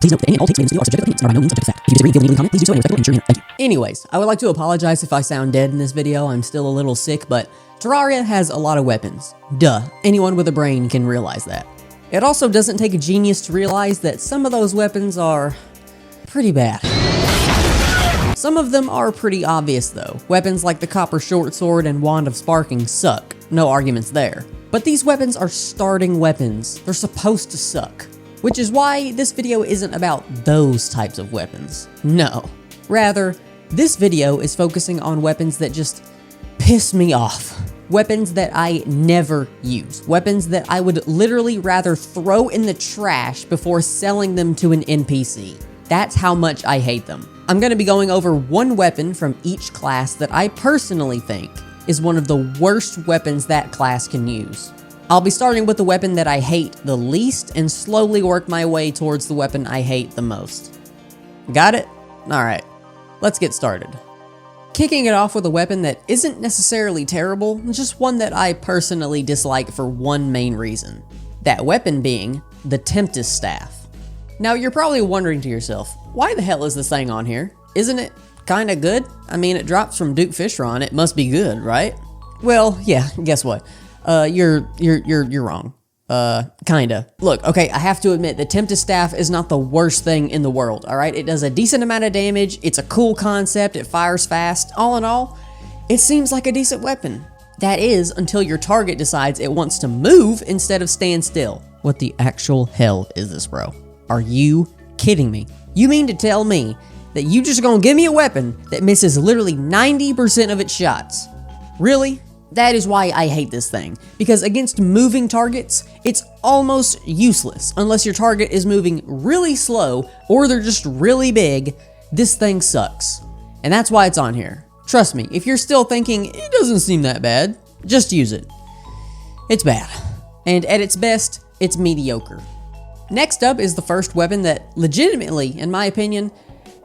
Please note that any and all takes made in this video are subject to opinions and are by no means objective fact. If you disagree, feel the need to leave a comment, please do so in a respectful and mature manner. Thank you. Anyways, I would like to apologize if I sound dead in this video. I'm still a little sick, but Terraria has a lot of weapons. Duh, anyone with a brain can realize that. It also doesn't take a genius to realize that some of those weapons are pretty bad. Some of them are pretty obvious though. Weapons like the Copper Short Sword and Wand of Sparking suck. No arguments there. But these weapons are starting weapons. They're supposed to suck. Which is why this video isn't about those types of weapons. No. Rather, this video is focusing on weapons that just piss me off. Weapons that I never use. Weapons that I would literally rather throw in the trash before selling them to an NPC. That's how much I hate them. I'm going to be going over one weapon from each class that I personally think is one of the worst weapons that class can use. I'll be starting with the weapon that I hate the least and slowly work my way towards the weapon I hate the most. Got it? Alright, let's get started. Kicking it off with a weapon that isn't necessarily terrible, just one that I personally dislike for one main reason. That weapon being the Tempest Staff. Now you're probably wondering to yourself, why the hell is this thing on here? Isn't it kinda good? I mean, it drops from Duke Fishron, it must be good, right? Well, yeah, guess what? You're wrong. Kinda. Look, okay, I have to admit, the Tempest Staff is not the worst thing in the world, alright? It does a decent amount of damage, it's a cool concept, it fires fast. All in all, it seems like a decent weapon. That is, until your target decides it wants to move instead of stand still. What the actual hell is this, bro? Are you kidding me? You mean to tell me that you just gonna give me a weapon that misses literally 90% of its shots? Really? That is why I hate this thing, because against moving targets, it's almost useless. Unless your target is moving really slow or they're just really big, this thing sucks. And that's why it's on here. Trust me, if you're still thinking, it doesn't seem that bad, just use it. It's bad. And at its best, it's mediocre. Next up is the first weapon that legitimately, in my opinion,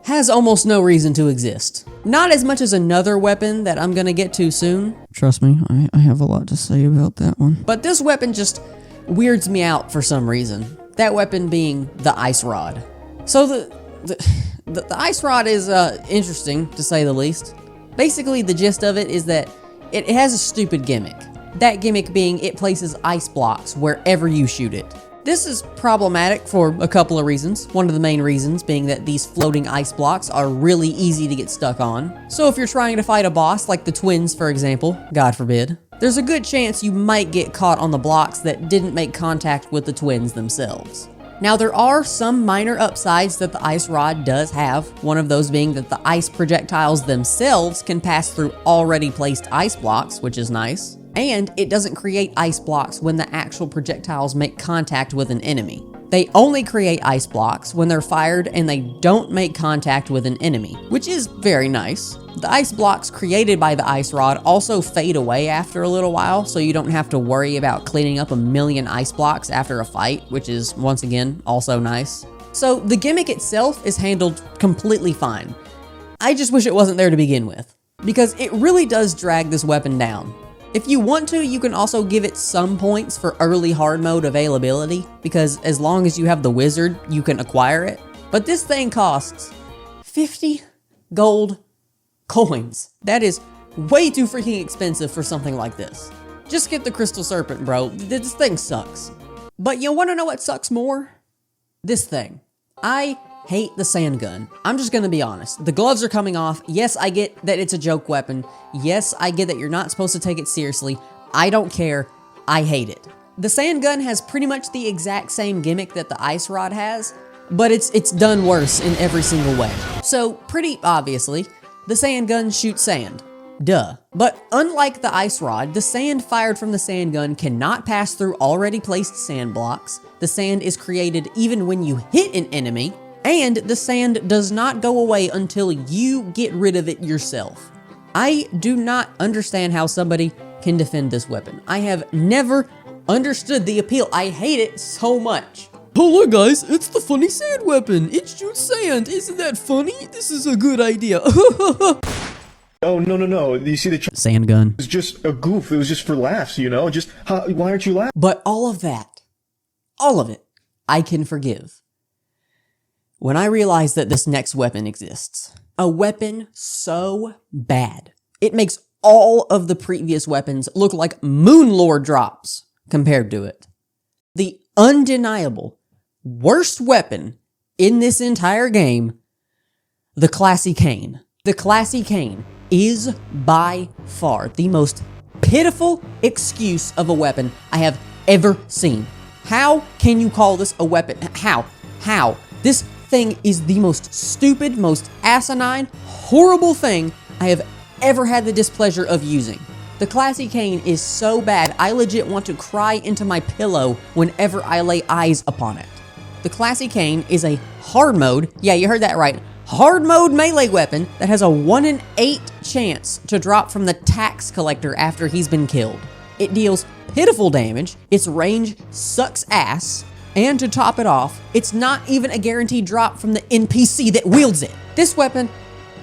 has almost no reason to exist. Not as much as another weapon that I'm gonna get to soon. Trust me, I have a lot to say about that one. But this weapon just weirds me out for some reason. That weapon being the Ice Rod. So the Ice Rod is interesting, to say the least. Basically, the gist of it is that it has a stupid gimmick. That gimmick being it places ice blocks wherever you shoot it. This is problematic for a couple of reasons. One of the main reasons being that these floating ice blocks are really easy to get stuck on. So if you're trying to fight a boss like the twins, for example, God forbid, there's a good chance you might get caught on the blocks that didn't make contact with the twins themselves. Now there are some minor upsides that the Ice Rod does have, one of those being that the ice projectiles themselves can pass through already placed ice blocks, which is nice. And it doesn't create ice blocks when the actual projectiles make contact with an enemy. They only create ice blocks when they're fired and they don't make contact with an enemy, which is very nice. The ice blocks created by the Ice Rod also fade away after a little while, so you don't have to worry about cleaning up a million ice blocks after a fight, which is, once again, also nice. So the gimmick itself is handled completely fine. I just wish it wasn't there to begin with, because it really does drag this weapon down. If you want to, you can also give it some points for early hard mode availability, because as long as you have the wizard, you can acquire it. But this thing costs 50 gold coins. That is way too freaking expensive for something like this. Just get the Crystal Serpent, bro. This thing sucks. But you wanna know what sucks more? This thing. I hate the Sandgun. I'm just gonna be honest. The gloves are coming off. Yes, I get that it's a joke weapon. Yes, I get that you're not supposed to take it seriously. I don't care. I hate it. The Sandgun has pretty much the exact same gimmick that the Ice Rod has, but it's done worse in every single way. So, pretty obviously, the Sandgun shoots sand. Duh. But unlike the Ice Rod, the sand fired from the Sandgun cannot pass through already placed sand blocks. The sand is created even when you hit an enemy, and the sand does not go away until you get rid of it yourself. I do not understand how somebody can defend this weapon. I have never understood the appeal. I hate it so much. Hello guys, it's the funny sand weapon. It shoots sand. Isn't that funny? This is a good idea. Oh, no. You see, the Sandgun. was just a goof. It was just for laughs, you know? Just, why aren't you laughing? But all of that, all of it, I can forgive. when I realized that this next weapon exists. A weapon so bad. It makes all of the previous weapons look like Moonlord drops compared to it. The undeniable worst weapon in this entire game, the Classy Cane. The Classy Cane is by far the most pitiful excuse of a weapon I have ever seen. How can you call this a weapon? How? This thing is the most stupid, most asinine, horrible thing I have ever had the displeasure of using. The Classy Cane is so bad, I legit want to cry into my pillow whenever I lay eyes upon it. The Classy Cane is a hard mode, yeah, you heard that right, hard mode melee weapon that has a 1 in 8 chance to drop from the tax collector after he's been killed. It deals pitiful damage, its range sucks ass, and to top it off, it's not even a guaranteed drop from the NPC that wields it. This weapon,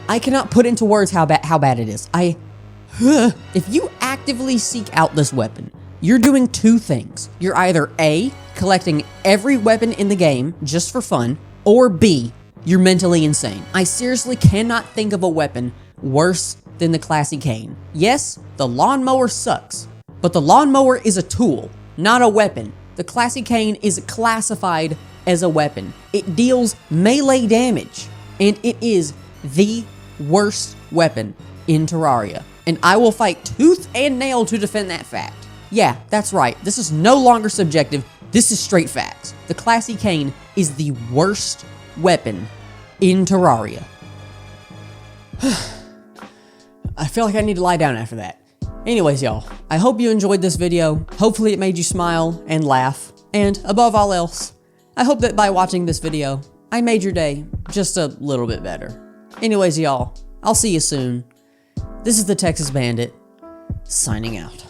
I cannot put into words how bad it is. If you actively seek out this weapon, you're doing two things. You're either A, collecting every weapon in the game just for fun, or B, you're mentally insane. I seriously cannot think of a weapon worse than the Classy Cane. Yes, the lawnmower sucks, but the lawnmower is a tool, not a weapon. The Classy Cane is classified as a weapon. It deals melee damage, and it is the worst weapon in Terraria. And I will fight tooth and nail to defend that fact. Yeah, that's right. This is no longer subjective. This is straight facts. The Classy Cane is the worst weapon in Terraria. I feel like I need to lie down after that. Anyways, y'all, I hope you enjoyed this video. Hopefully it made you smile and laugh. And above all else, I hope that by watching this video, I made your day just a little bit better. Anyways, y'all, I'll see you soon. This is the Texas Bandit, signing out.